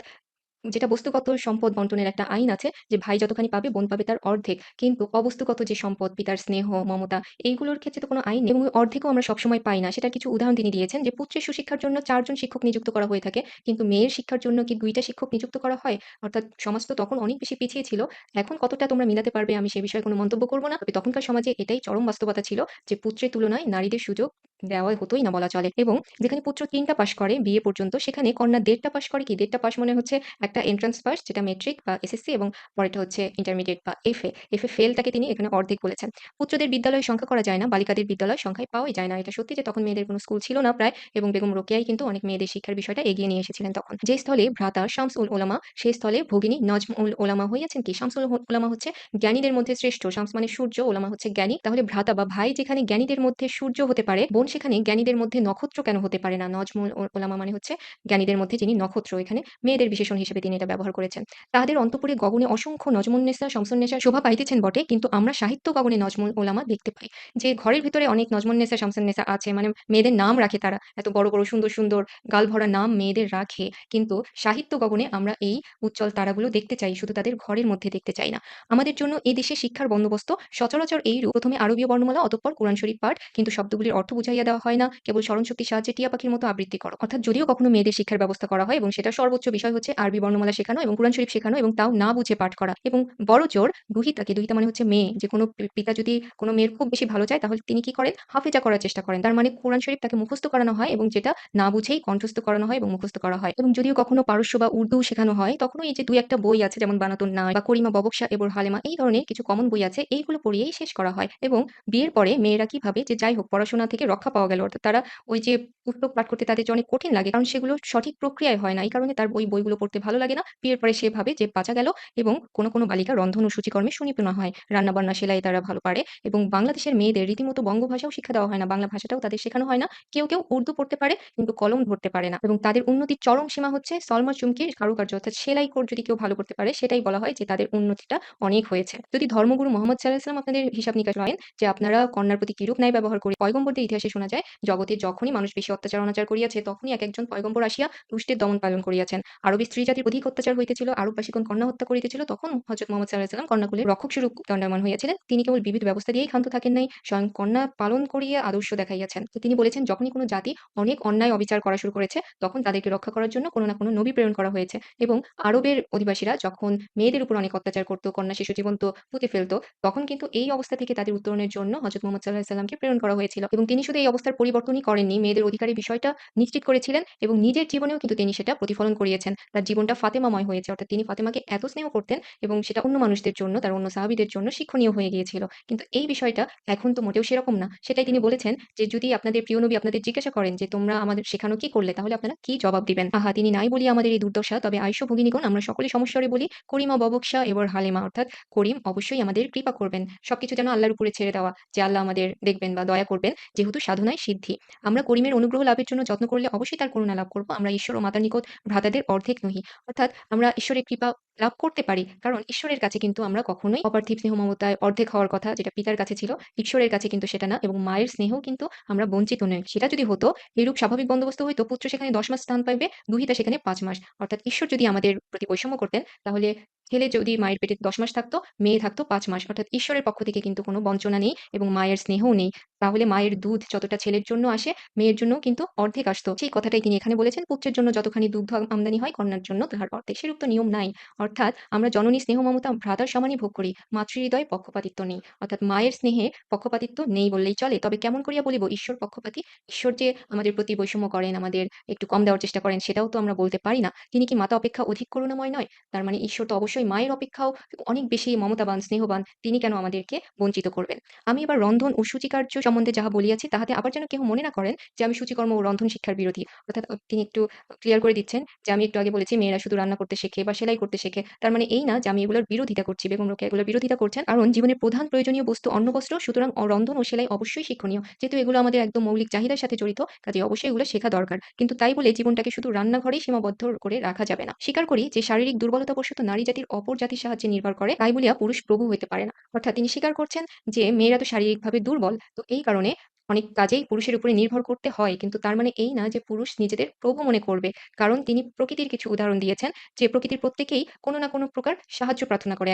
যেটা বস্তুগত সম্পদ বন্টনের একটা আইন আছে যে ভাই যতখানি পাবে বোন পাবে তার অর্ধেক। কিন্তু অবস্তুগত যে সম্পদ, পিতার স্নেহ, মমতা, এইগুলোর ক্ষেত্রে তো কোনো আইন নেই এবং ওই অর্ধেকও আমরা সবসময় পাই না। সেটার কিছু উদাহরণ তিনি দিয়েছেন যে পুত্রের সুশিক্ষার জন্য ৪ জন শিক্ষক নিযুক্ত করা হয়ে থাকে। কিন্তু মেয়ের শিক্ষার জন্য কি ২ টা শিক্ষক নিযুক্ত করা হয়? অর্থাৎ সমাজ তো তখন অনেক বেশি পিছিয়ে ছিল। এখন কতটা তোমরা মিলাতে পারবে আমি সে বিষয়ে কোনো মন্তব্য করব না। তবে তখনকার সমাজে এটাই চরম বাস্তবতা ছিল যে পুত্রের তুলনায় নারীদের সুযোগ দেওয়া হতই না বলা চলে এবং যেখানে পুত্র ৩ টা পাস করে বিএ পর্যন্ত, সেখানে কন্যা ১.৫ টা পাস করে কি ১.৫ টা পাস মানে হচ্ছে একটা এন্ট্রান্স পাস যেটা মেট্রিক বা এসএসসি এবং পরেরটা হচ্ছে ইন্টারমিডিয়েট বা এফএ। এফএ ফেলটাকে তিনি এখানে অর্ধেক বলেছেন। পুত্রদের বিদ্যালয় সংখ্যা করা যায় না, বালিকাদের বিদ্যালয় সংখ্যায় পাওয়াই যায় না। এটা সত্যি যে তখন মেয়েদের কোনো স্কুল ছিল না প্রায় এবং বেগম রোকেয়াই কিন্তু অনেক মেয়েদের শিক্ষার বিষয়টা এগিয়ে নিয়ে এসেছিলেন তখন। যে স্থলে ভ্রাতা শামসুল উলামা, সেই স্থলে ভগিনী নজমুল উলামা হইয়াছেন কি? শামসুল উলামা হচ্ছে জ্ঞানীদের মধ্যে শ্রেষ্ঠ। শামস মানে সূর্য, উলামা হচ্ছে জ্ঞানী। তাহলে ভ্রাতা বা ভাই যেখানে জ্ঞানীদের মধ্যে সূর্য হতে পারে, বোন সেখানে জ্ঞানীদের মধ্যে নক্ষত্র কেন হতে পারে না? নজমুল উলামা মানে হচ্ছে জ্ঞানীদের মধ্যে যিনি নক্ষত্র। এখানে মেয়েদের বিশেষণ হিসেবে তিনি এটা ব্যবহার করেছেন। তাহাদের অন্তঃপুরে গগনে অসংখ্য নজমুন্নেসা, শামসুন্নেসার শোভা পাইতেছেন বটে, কিন্তু আমরা সাহিত্য গগনে নজমুল উলামা দেখতে পাই। যে ঘরের ভিতরে অনেক নজমুন্নেসা, শামসুন্নেসা আছে, মানে মেয়েদের নাম রাখে তারা। এত বড়, বড় সুন্দর, সুন্দর গালভরা নাম মেয়েদের রাখে। কিন্তু সাহিত্য গগনে আমরা এই উজ্জ্বল তারাগুলো দেখতে চাই, শুধু তাদের ঘরের মধ্যে দেখতে চাই না। আমাদের জন্য এ দেশে শিক্ষার বন্দোবস্ত সচরাচর এইরূপ। প্রথমে আরবীয় বর্ণমালা, অতঃপর কোরআন শরীফ পাঠ, কিন্তু শব্দগুলির অর্থ বুঝাইয়া দেওয়া হয় না, কেবল স্মরণশক্তির সাহায্যে টিয়া পাখির মতো আবৃত্তি করো। অর্থাৎ যদিও কখনো মেয়েদের শিক্ষার ব্যবস্থা করা হয় এবং সেটা সর্বোচ্চ বিষয় হচ্ছে আরবি বর্ণমালা শেখানো এবং কোরআন শরীফ শেখানো এবং তাও না বুঝে পাঠ করা এবং বড়জোর দুহিতাকে, দুহিতা মানে হচ্ছে মেয়ে, যে কোনো পিতা যদি কোনো মেয়ের খুব বেশি ভালো চায় তাহলে তিনি কি করেন? হাফেজা করার চেষ্টা করেন। তার মানে কোরআন শরীফ তাকে মুখস্থ করানো হয় এবং যেটা না বুঝেই কণ্ঠস্থ করানো হয় এবং মুখস্থ করা হয়। এবং যদিও কখনো পারস্য বা উর্দু শেখানো হয়, তখনও এই যে ২-১ টা বই আছে যেমন বানাতুন নায় বা করিমা ববকশা এবর হালেমা, এই ধরনের কিছু কমন বই আছে, এইগুলো পড়িয়েই শেষ করা হয়। এবং বিয়ের পরে মেয়েরা কি ভাবে যে যাই হোক পড়াশোনা থেকে রক্ষা পাওয়া গেল। অর্থাৎ তারা ওই যে পুস্তক পাঠ করতে তাদের যে অনেক কঠিন লাগে, কারণ সেগুলো সঠিক প্রক্রিয়ায় হয় না। এই কারণে তার ওই বইগুলো পড়তে ভালো লাগে না। বিয়ের পরে সে ভাবে যে বাঁচা গেল এবং কোনো বালিকা রন্ধন ও সূচিকর্মে সুনিপুণা হয়। রান্না-বান্না, সেলাই তারা ভালো পারে এবং বাংলাদেশের মেয়েদের রীতিমতো বঙ্গভাষাও শিক্ষা দেওয়া হয় না। বাংলা ভাষাটাও তাদের শেখানো হয় না। কেউ উর্দু পড়তে পারে কিন্তু কলম ধরতে পারে না এবং তাদের উন্নতির চরম সীমা হচ্ছে সলমা চুমকির কারুকার্য, অর্থাৎ সেলাই যদি কেউ ভালো করতে পারে সেটাই বলা হয় যে তাদের উন্নতিটা অনেক হয়েছে। যদি ধর্মগুরু মোহাম্মদ সাঃ আপনাদের হিসাব নিকাশ করেন যে আপনারা কন্যার প্রতি কিরূপ ন্যায় ব্যবহার করে, পয়গম্বরদের ইতিহাসে শোনা যায় জগতে যখনই মানুষ বেশি অত্যাচার অনাচার করিয়াছে তখনই একজন পয়গম্বর আসিয়া দুষ্টের দমন পালন করিয়াছেন। আরবী স্ত্রী জাতির অধিক অত্যাচার হইতেছিল, আরববাসীগণ কন্যা হত্যা করিতেছিল, তখন হযরত মুহাম্মদ সাঃ কন্যাকুলের রক্ষক স্বরূপ দণ্ডায়মান হইয়াছিলেন। তিনি কেবল বিবিধ ব্যবস্থা দিয়েই ক্ষান্ত থাকেন নাই, স্বয়ং কন্যা পালন করিয়া আদর্শ দেখাইয়াছেন। তো তিনি বলেছেন যখনই কোনো জাতি অনেক অন্যায় অবিচার করা শুরু করেছে তখন তাদেরকে রক্ষা করার জন্য কোনো না কোনো নবী প্রেরণ করা হয়েছে এবং আরবের অধিবাসীরা যখন মেয়েদের উপর অনেক অত্যাচার করত, কন্যা শিশু জীবন তো পুঁতে ফেলত, তখন কিন্তু এই অবস্থা থেকে তাদের উত্তরণের জন্য হযরত মুহাম্মদ সাঃ প্রেরণ করা হয়েছিল এবং তিনি শুধু এই অবস্থার পরিবর্তনই করেননি, মেয়েদের অধিকারের বিষয়টা নিশ্চিত করেছিলেন এবং নিজের জীবনেও কিন্তু তিনি সেটা প্রতিফলন করিয়েছেন। তার জীবনটা ফাতেমাময় হয়েছে, অর্থাৎ তিনি ফাতেমাকে এত স্নেহ করতেন এবং সেটা অন্য মানুষদের জন্য, তার অন্য সাহাবীদের জন্য শিক্ষণীয় হয়ে গিয়েছিল। কিন্তু এই বিষয়টা এখন তো মোটেও সেরকম না। সেটাই তিনি বলেছেন যে যদি আপনাদের প্রিয় নবী আপনাদের জিজ্ঞাসা করেন যে তোমরা আমাদের শেখানো কি করলে? তাহলে আপনারা কি জবাব দিবেন? আহা! তিনি নাই বলিয়া আমাদের এই দুর্দশা, তবে আইসো ভগিনীগণ আমরা সকলে সমস্বরে বলি করিমা ববকশা এবর হালিমা, অর্থাৎ করিম অবশ্যই আমাদের কৃপা করবেন। সবকিছু যেন আল্লাহর উপরে ছেড়ে দেওয়া, যে আল্লাহ আমাদের দেখবেন বা দয়া করবেন, যেহেতু সাধনায় সিদ্ধি। আমরা করিমের অনুগ্রহ লাভের জন্য যত্ন করলে অবশ্যই তার করুণা লাভ করব। আমরা ঈশ্বর ও মাতার নিকট ভ্রাতাদের অর্ধেক নহি। অর্থাৎ আমরা ঈশ্বরের কৃপা লাভ করতে পারি। কারণ ঈশ্বরের কাছে কিন্তু আমরা কখনোই অপার্থিব স্নেহ মমতায় অর্ধেক হওয়ার কথা যেটা পিতার কাছে ছিল, ঈশ্বরের কাছে কিন্তু সেটা না এবং মায়ের স্নেহও কিন্তু আমরা বঞ্চিত নই। সেটা যদি হতো, এরূপ স্বাভাবিক বন্দোবস্ত হইতো, পুত্র সেখানে ১০ মাস স্থান পাইবে, দুহিতা সেখানে ৫ মাস। অর্থাৎ ঈশ্বর যদি আমাদের প্রতি বৈষম্য করতেন তাহলে ছেলে যদি মায়ের পেটে ১০ মাস থাকতো, মেয়ে থাকতো ৫ মাস। অর্থাৎ ঈশ্বরের পক্ষ থেকে কিন্তু কোনো বঞ্চনা নেই এবং মায়ের স্নেহও নেই। তাহলে মায়ের দুধ যতটা ছেলের জন্য আসে, মেয়ের জন্যও কিন্তু অর্ধেক আসতো। সেই কথাটাই তিনি এখানে বলেছেন, পুত্রের জন্য যতখানি দুগ্ধ আমদানি হয়, কন্যার জন্য তাহার অর্ধেক। সেরূপ তো নিয়ম নাই। অর্থাৎ আমরা জননী স্নেহ মমতা ভ্রাতার সমানই ভোগ করি। মাতৃহৃদয়ে পক্ষপাতিত্ব নেই। অর্থাৎ মায়ের স্নেহে পক্ষপাতিত্ব নেই বললেই চলে। তবে কেমন করিয়া বলিব ঈশ্বর পক্ষপাতী? ঈশ্বর যে আমাদের প্রতি বৈষম্য করেন, আমাদের একটু কম দেওয়ার চেষ্টা করেন, সেটাও তো আমরা বলতে পারি না। তিনি কি মাতা অপেক্ষা অধিক করুণাময় নয়? তার মানে ঈশ্বর তো অবশ্যই মায়ের অপেক্ষাও অনেক বেশি মমতাবান, স্নেহবান। তিনি কেন আমাদেরকে বঞ্চিত করবেন? আমি এবার রন্ধন ও সূচিকার্য সম্বন্ধে যাহা বলিয়াছি, তাহাতে আবার যেন কেহ মনে না করেন যে আমি সূচিকর্ম ও রন্ধন শিক্ষার বিরোধী। অর্থাৎ তিনি একটু ক্লিয়ার করে দিচ্ছেন যে আমি একটু আগে বলেছি মেয়েরা শুধু রান্না করতে শেখে বা সেলাই করতে শেখে। তার মানে এই না যে আমি এগুলোর বিরোধিতা করছি। বেগম রোকেয়া এগুলোর বিরোধিতা করছেন। কারণ জীবনের প্রধান প্রয়োজনীয় বস্তু অন্ন বস্ত্র, সুতরাং রন্ধন ও সেলাই অবশ্যই শিক্ষণীয়। যেহেতু এগুলো আমাদের একদম মৌলিক চাহিদার সাথে জড়িত, কাজেই অবশ্যই এগুলো শেখা দরকার। কিন্তু তাই বলে জীবনটাকে শুধু রান্নাঘরেই সীমাবদ্ধ করে রাখা যাবে না। স্বীকার করি যে শারীরিক দুর্বলতাবশত নারী জাতির অপর জাতির সাহায্যে নির্ভর করে, তাই বলিয়া পুরুষ প্রভু হইতে পারে না। অর্থাৎ তিনি স্বীকার করছেন যে মেয়েরা তো শারীরিকভাবে দুর্বল। তো এই কারণে অনেক কাজেই পুরুষের উপরে নির্ভর করতে হয়। কিন্তু তার মানে এই না যে পুরুষ নিজেদের প্রভু মনে করবে। কারণ তিনি প্রকৃতির কিছু উদাহরণ দিয়েছেন যে প্রকৃতির প্রত্যেকেই কোনো না কোনো প্রকার সাহায্য প্রার্থনা করে।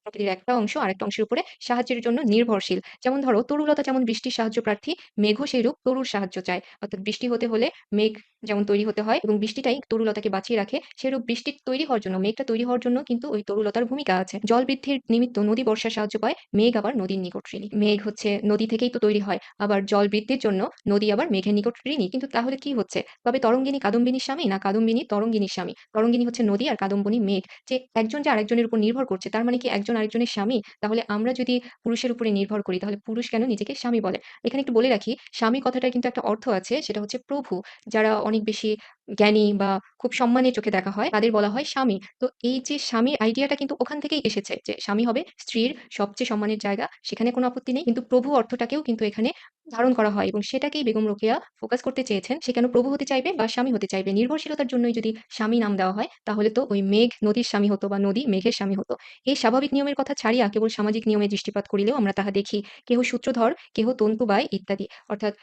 প্রকৃতির একটা অংশ আরেকটা অংশের উপরে সাহায্যের জন্য নির্ভরশীল। যেমন ধরো তরুলতা যেমন বৃষ্টির সাহায্য প্রার্থী, মেঘও সেইরূপ তরুর সাহায্য চায়। অর্থাৎ বৃষ্টি হতে হলে মেঘ যেমন তৈরি হতে হয় এবং বৃষ্টিটাই তরুলতাকে বাঁচিয়ে রাখে, সেরূপ বৃষ্টি তৈরি হওয়ার জন্য, মেঘটা তৈরি হওয়ার জন্য কিন্তু ওই তরুলতার ভূমিকা আছে। জল বৃদ্ধির নিমিত্ত নদী বর্ষার সাহায্য পায়, মেঘ আবার নদীর নিকট ঋণী। মেঘ হচ্ছে নদী থেকেই তো তৈরি হয়। আবার জল বৃদ্ধির জন্য নদী আবার মেঘের নিকট ঋণী। কিন্তু তাহলে কি হচ্ছে? তবে তরঙ্গিনী কাদম্বিনীর স্বামী না কাদম্বিনী তরঙ্গিনীর স্বামী? তরঙ্গিনী হচ্ছে নদী আর কাদম্বিনী মেঘ। যে একজন যে আরেকজনের উপর নির্ভর করছে, তার মানে কি একজন আরেকজনের স্বামী? তাহলে আমরা যদি পুরুষের উপরে নির্ভর করি, তাহলে পুরুষ কেন নিজেকে স্বামী বলে? এখানে একটু বলে রাখি, স্বামী কথাটার কিন্তু একটা অর্থ আছে, সেটা হচ্ছে প্রভু। যারা অনেক বেশি জ্ঞানী বা খুব সম্মানের চোখে দেখা হয়, তাদের বলা হয় স্বামী। তো এই যে স্বামীর আইডিয়াটা কিন্তু ওখান থেকেই এসেছে যে স্বামী হবে স্ত্রীর সবচেয়ে সম্মানের জায়গা, সেখানে কোনো আপত্তি নেই। কিন্তু প্রভু অর্থটাকেও কিন্তু এখানে ধারণ করা হয় এবং সেটাকেই বেগম রোকেয়া ফোকাস করতে চেয়েছেন। সে কেন প্রভু হতে চাইবে বা স্বামী হতে চাইবে? নির্ভরশীলতার জন্যই যদি স্বামী নাম দেওয়া হয়, তাহলে তো ওই মেঘ নদীর স্বামী হতো বা নদী মেঘের স্বামী হতো। এই স্বাভাবিক নিয়মের কথা ছাড়িয়া কেবল সামাজিক নিয়মে দৃষ্টিপাত করিলেও আমরা তাহা দেখি। কেহ সূত্রধর, কেহ তন্তুবায় ইত্যাদি। অর্থাৎ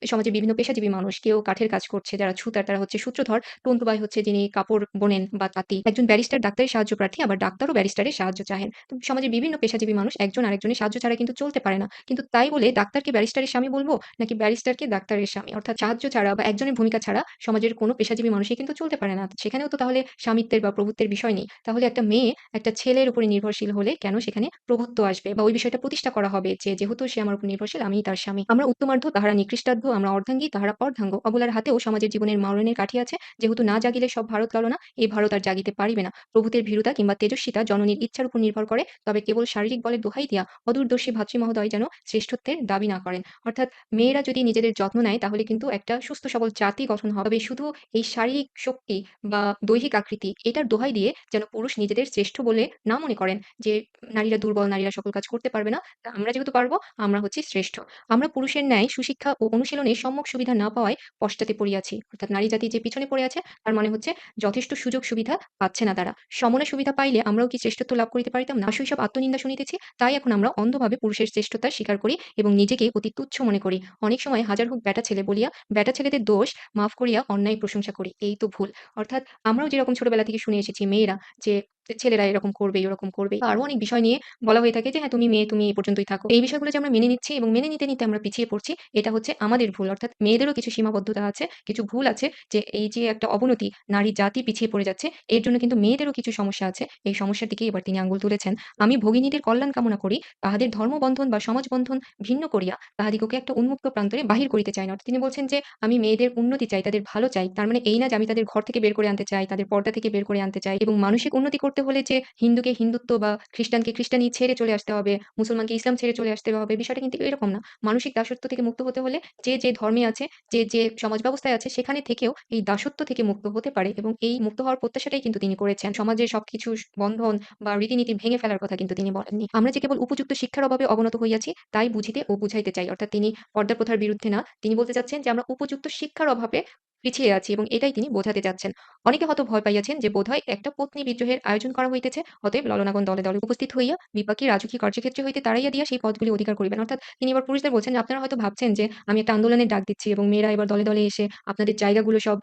সমাজে বিভিন্ন পেশাজীবী মানুষ, কেউ কাঠের কাজ করছে, যারা ছুতার তারা হচ্ছে সূত্রধর, তন্তুবায় হচ্ছে যিনি কাপড় বোনেন বা তাঁতি। একজন ব্যারিস্টার ডাক্তারের সাহায্য প্রার্থী, আবার ডাক্তারও ব্যারিস্টারের সাহায্য চাহেন। তো সমাজে বিভিন্ন পেশাজীবী মানুষ একজন আরেকজনের সাহায্য ছাড়া কিন্তু চলতে পারে না। কিন্তু তাই বলে ডাক্তারকে ব্যারিস্টারের স্বামী বলব, নাকি ব্যারিস্টারকে ডাক্তারের স্বামী? অর্থাৎ সাহায্য ছাড়া বা একজনের ভূমিকা ছাড়া সমাজের কোনো পেশাজীবী মানুষই কিন্তু চলতে পারে না। সেখানেও তো তাহলে স্বামিত্বের বা প্রভুত্বের বিষয় নেই। তাহলে একটা মেয়ে একটা ছেলের উপরে নির্ভরশীল হলে কেন সেখানে প্রভুত্ব আসবে বা ওই বিষয়টা প্রতিষ্ঠা করা হবে যে যেহেতু সে আমার উপর নির্ভরশীল, আমিই তার স্বামী। আমরা উত্তমার্ধ, তাহারা নিকৃষ্টার্ধ, আমরা অর্ধাঙ্গী, তাহারা অর্ধাঙ্গ। অবলার হাতেও সমাজের জীবনের মরণের কাঠি আছে। যেহেতু না জাগিলে সব ভারত ললনা, এই ভারত আর জাগিতে পারিবে না। প্রভুতের ভীরুতা কিংবা তেজস্বিতা জননীর ইচ্ছার উপর নির্ভর করে। তবে কেবল শারীরিক বলের দোহাই দিয়া অদূরদর্শী ভাতৃমহোদয় যেন শ্রেষ্ঠত্বের দাবি না করেন। অর্থাৎ মেয়েরা যদি নিজেদের যত্ন নেয়, তাহলে কিন্তু একটা সুস্থ সবল জাতি গঠন হবে। তবে শুধু এই শারীরিক শক্তি বা দৈহিক আকৃতি এটার দোহাই দিয়ে যেন পুরুষ নিজেদের শ্রেষ্ঠ বলে না মনে করেন যে নারীরা দুর্বল, নারীরা সকল কাজ করতে পারবে না। তা আমরা যেহেতু পারবো, আমরা হচ্ছি শ্রেষ্ঠ। আমরা পুরুষের ন্যায় সুশিক্ষা ও অনুশীলনের সম্যক সুবিধা না পাওয়ায় পশ্চাতে পড়িয়াছি। অর্থাৎ নারী জাতি যে পিছনে পড়ে আছে, তার মানে হচ্ছে যথেষ্ট সুযোগ সুবিধা পাচ্ছে না তারা। সমনা সুবিধা পাইলে আমরাও কি শ্রেষ্ঠত্ব লাভ করিতে পারিতাম না? শৈশব আত্মনিন্দা শুনিতেছি, তাই এখন আমরা অন্ধভাবে পুরুষের শ্রেষ্ঠতা স্বীকার করি এবং নিজেকে অতি তুচ্ছ মনে করি। অনেক সময় হাজার হোক ব্যাটা ছেলে বলিয়া ব্যাটা ছেলেদের দোষ মাফ করিয়া অন্যায় প্রশংসা করি। এই তো ভুল। অর্থাৎ আমরাও যেরকম ছোটবেলা থেকে শুনে এসেছি মেয়েরা যে ছেলেরা এরকম করবে, ওরকম করবে। আরো অনেক বিষয় নিয়ে বলা হয়ে থাকে যে হ্যাঁ, তুমি মেয়ে, তুমি এই পর্যন্তই থাকো। এই বিষয়গুলো যে আমরা মেনে নিচ্ছি এবং মেনে নিতে আমরা পিছিয়ে পড়ছি, এটা হচ্ছে আমাদের ভুল। অর্থাৎ মেয়েদেরও কিছু সীমাবদ্ধতা আছে, কিছু ভুল আছে, যে এই যে একটা অবনতি, নারী জাতি পিছিয়ে পড়ে যাচ্ছে, এর জন্য কিন্তু মেয়েদেরও কিছু সমস্যা আছে। এই সমস্যার দিকেই এবার তিনি আঙুল তুলেছেন। আমি ভগিনীদের কল্যাণ কামনা করি, তাহাদের ধর্মবন্ধন বা সমাজবন্ধন ভিন্ন করিয়া তাহাদিগকে একটা উন্মুক্ত প্রান্তরে বাহির করিতে চাই না। অর্থাৎ তিনি বলছেন যে আমি মেয়েদের উন্নতি চাই, তাদের ভালো চাই। তার মানে এই না যে আমি তাদের ঘর থেকে বের করে আনতে চাই, তাদের পর্দা থেকে বের করে আনতে চাই এবং মানসিক উন্নতি করতে হলে যে হিন্দুকে হিন্দুত্ব বা খ্রিস্টানকে খ্রিস্টানি ছেড়ে চলে আসতে হবে, মুসলমানকে ইসলাম ছেড়ে চলে আসতে হবে, বিষয়টা কিন্তু এরকম না। মানসিক দাসত্ব থেকে মুক্ত হতে হলে যে ধর্মে আছে, যে সমাজ ব্যবস্থায় আছে, সেখানে থেকেও এই দাসত্ব থেকে মুক্ত হতে পারে এবং এই মুক্ত হওয়ার প্রত্যাশাটাই কিন্তু তিনি করেছেন। সমাজের সবকিছু বন্ধন বা রীতিনীতি ভেঙে ফেলার কথা কিন্তু তিনি বলেননি। আমরা যে কেবল উপযুক্ত শিক্ষার অভাবে অবনত হইয়াছি, তাই বুঝিতে ও বুঝাইতে চাই। অর্থাৎ তিনি পর্দা প্রথার বিরুদ্ধে না, তিনি বলতে চাচ্ছেন যে আমরা উপযুক্ত শিক্ষার অভাবে পিছিয়ে আছি এবং এটাই তিনি বোঝাতে চাচ্ছেন। অনেকে হয়তো ভয় পাইয়াছেন যে বোধহয় একটা পত্নী বিদ্রোহের আয়োজন করা হইতেছে, অতএব ললনাগণ দলে, দলে উপস্থিত হইয়া বিপাকী রাজকীয় কার্যক্ষেত্রে হইতে তাড়াইয়া দিয়া সেই পদগুলি অধিকার করিবেন। অর্থাৎ তিনি এবার পুরুষদের বলছেন যে আপনারা হয়তো ভাবছেন যে আমি একটা আন্দোলনের ডাক দিচ্ছি এবং মেয়েরা এবার দলে, দলে এসে আপনাদের জায়গাগুলো সব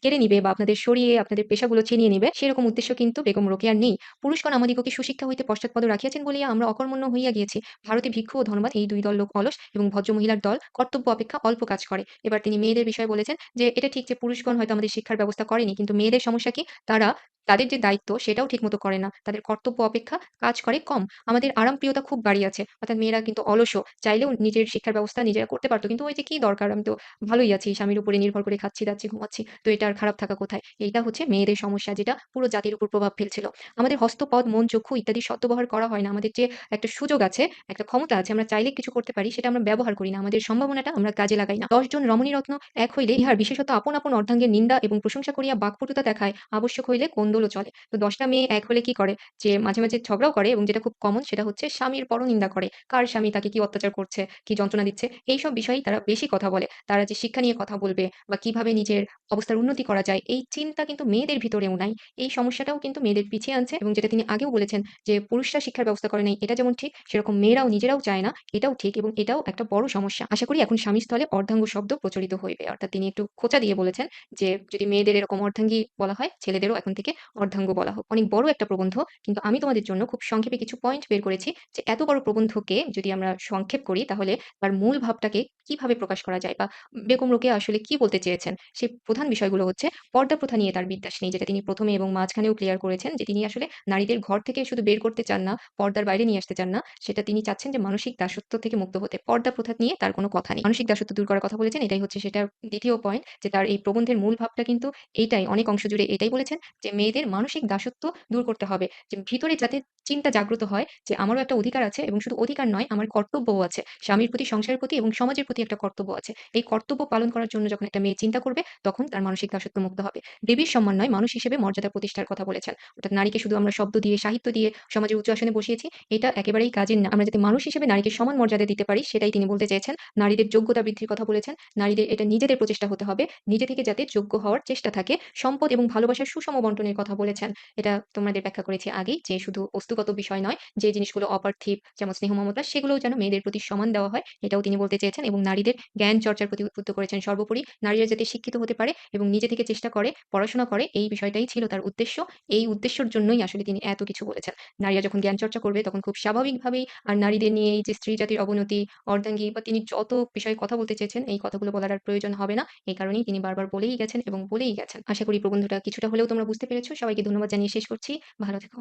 কেড়ে নিবে বা আপনাদের সরিয়ে আপনাদের পেশাগুলো ছিনিয়ে নিবে। সেরকম উদ্দেশ্য কিন্তু বেগম রোকেয়ার নেই। পুরুষগণ আমাদিগকে সুশিক্ষা হইতে পশ্চাৎপদ রাখিয়াছেন বলিয়া আমরা অকর্মণ্য হইয়া গিয়েছি। ভারতে ভিক্ষু ও ধনবান এই ২ দল লোক অলস এবং ভদ্রমহিলার দল কর্তব্য অপেক্ষা অল্প কাজ করে। এবার তিনি মেয়েদের বিষয়ে বলেছেন যে এটা ঠিক যে পুরুষগণ হয়তো আমাদের শিক্ষার ব্যবস্থা করেনি। কিন্তু মেয়েদের সমস্যা কি? তারা তাদের যে দায়িত্ব সেটাও ঠিকমতো করে না। তাদের কর্তব্য অপেক্ষা কাজ করে কম। আমাদের আরামপ্রিয়তা খুব বাড়িয়াছে। অর্থাৎ মেয়েরা কিন্তু অলসও। চাইলেও নিজের শিক্ষার ব্যবস্থা নিজেরা করতে পারত। কিন্তু ওই যে কি দরকার? আমি তো ভালোই আছি। স্বামীর উপরে নির্ভর করে খাচ্ছি, দাচ্ছি, ঘুমাচ্ছি। তো এটা আর খারাপ থাকা কোথায়? এইটা হচ্ছে মেয়েদের সমস্যা যেটা পুরো জাতির উপর প্রভাব ফেলছিল। আমাদের হস্তপদ, মন, চক্ষু ইত্যাদির সদ্ব্যবহার করা হয় না। আমাদের যে একটা সুযোগ আছে, একটা ক্ষমতা আছে, আমরা চাইলে কিছু করতে পারি সেটা আমরা ব্যবহার করি না। আমাদের সম্ভাবনাটা আমরা কাজে লাগাই না। ১০ জন রমণীরত্ন এক হইলে ইহার বিশেষত আপন, আপন অর্ধাঙ্গের নিন্দা এবং প্রশংসা করিয়া বাকপটুতা দেখায় আবশ্যক হইলে কোন্দলও চলে। তো ১০ টা মেয়ে এক হলে কি করে? যে মাঝে, মাঝে ঝগড়াও করে এবং যেটা খুব কমন সেটা হচ্ছে স্বামীর পরনিন্দা করে। কার স্বামী তাকে কি অত্যাচার করছে, কি যন্ত্রণা দিচ্ছে, এইসব বিষয়েই তারা বেশি কথা বলে। তারা যে শিক্ষা নিয়ে কথা বলবে বা কিভাবে নিজের অবস্থার উন্নতি করা যায়, এই চিন্তা কিন্তু মেয়েদের ভিতরেও নাই। এই সমস্যাটাও কিন্তু মেয়েদের পিছিয়ে আনছে এবং যেটা তিনি আগেও বলেছেন যে পুরুষরা শিক্ষার ব্যবস্থা করে নাই এটা যেমন ঠিক, সেরকম মেয়েরাও নিজেরাও চায় না, এটাও ঠিক এবং এটাও একটা বড় সমস্যা। আশা করি এখন স্বামীর স্থলে অর্ধাঙ্গ শব্দ প্রচলিত হইবে। অর্থাৎ তিনি একটু খোঁচা দিয়ে বলেছেন যে যদি মেয়েদের এরকম অর্ধাঙ্গী বলা হয়, ছেলেদেরও এখন থেকে অর্ধাঙ্গ বলা হোক। অনেক বড় একটা প্রবন্ধ, কিন্তু আমি তোমাদের জন্য খুব সংক্ষেপে কিছু পয়েন্ট বের করেছি যে এত বড় প্রবন্ধকে যদি আমরা সংক্ষেপ করি তাহলে তার মূল ভাবটাকে কিভাবে প্রকাশ করা যায় বা বেগম রোকেয়া আসলে কি বলতে চেয়েছেন? সেই প্রধান বিষয়গুলো হচ্ছে পর্দা প্রথা নিয়ে তার বিদ্বেষ নেই, যেটা তিনি ১ম এ এবং মাঝখানেও ক্লিয়ার করেছেন যে তিনি আসলে নারীদের ঘর থেকে শুধু বের করতে চান না, পর্দার বাইরে নিয়ে আসতে চান না। সেটা তিনি চাচ্ছেন যে মানসিক দাসত্ব থেকে মুক্ত হতে। পর্দা প্রথা নিয়ে তার কোনো কথা নেই। মানসিক দাসত্ব দূর করার কথা বলেছেন। এটাই হচ্ছে সেটার ২য় পয়েন্ট যে তার এই প্রবন্ধের মূল ভাবটা কিন্তু এইটাই, অনেক অংশ জুড়ে এটাই বলেছেন যে মেয়েদের মানসিক দাসত্ব দূর করতে হবে। যে ভিতরে যাতে চিন্তা জাগ্রত হয় যে আমারও একটা অধিকার আছে এবং শুধু অধিকার নয়, আমার কর্তব্যও আছে। স্বামীর প্রতি, সংসারের প্রতি এবং সমাজের প্রতি একটা কর্তব্য আছে। এই কর্তব্য পালন করার জন্য যখন একটা মেয়ে চিন্তা করবে, তখন তার মানসিক দাসত্ব মুক্ত হবে। দেবীর সম্মান নয়, মানুষ হিসেবে মর্যাদা প্রতিষ্ঠার কথা বলেছেন। অর্থাৎ নারীকে শুধু আমরা শব্দ দিয়ে, সাহিত্য দিয়ে সমাজের উঁচু আসনে বসিয়েছি, এটা একেবারেই কাজের না। আমরা যাতে মানুষ হিসেবে নারীকে সমান মর্যাদা দিতে পারি, সেটাই তিনি বলতে চেয়েছেন। নারীদের যোগ্যতা বৃদ্ধির কথা বলেছেন। নারীদের এটা নিজেদের প্রচেষ্টা হতে হবে। নিজে থেকে যাতে যোগ্য হওয়ার চেষ্টা থাকে। সম্পদ এবং ভালোবাসার সুষম বন্টনের কথা বলেছেন। এটা তোমাদের ব্যাখ্যা করেছি আগেই যে শুধু বস্তুগত বিষয় নয়, যে জিনিসগুলো অপার্থিব যেমন স্নেহ মমতা সেগুলোও যেন মেয়েদের প্রতি সমান দেওয়া হয়, এটাও তিনি বলতে চেয়েছেন এবং নারীদের জ্ঞান চর্চার প্রতি উদ্বুদ্ধ করেছেন। সর্বোপরি নারীরা যাতে শিক্ষিত হতে পারে এবং নিজে থেকে চেষ্টা করে, পড়াশোনা করে, এই বিষয়টাই ছিল তার উদ্দেশ্য। এই উদ্দেশ্যর জন্যই আসলে তিনি এত কিছু বলেছেন। নারীরা যখন জ্ঞান চর্চা করবে তখন খুব স্বাভাবিকভাবেই আর নারীদের নিয়ে এই যে স্ত্রী জাতির অবনতি, অর্ধাঙ্গী বা তিনি যত বিষয়ে কথা বলতে চেয়েছেন, এই কথাগুলো বলার আর প্রয়োজন হবে না। এই কারণেই তিনি বারবার বলেই গেছেন এবং বলেই গেছেন। আশা করি প্রবন্ধটা কিছুটা হলেও তোমরা বুঝতে পেরেছ। সবাইকে ধন্যবাদ জানিয়ে শেষ করছি। ভালো থেকো।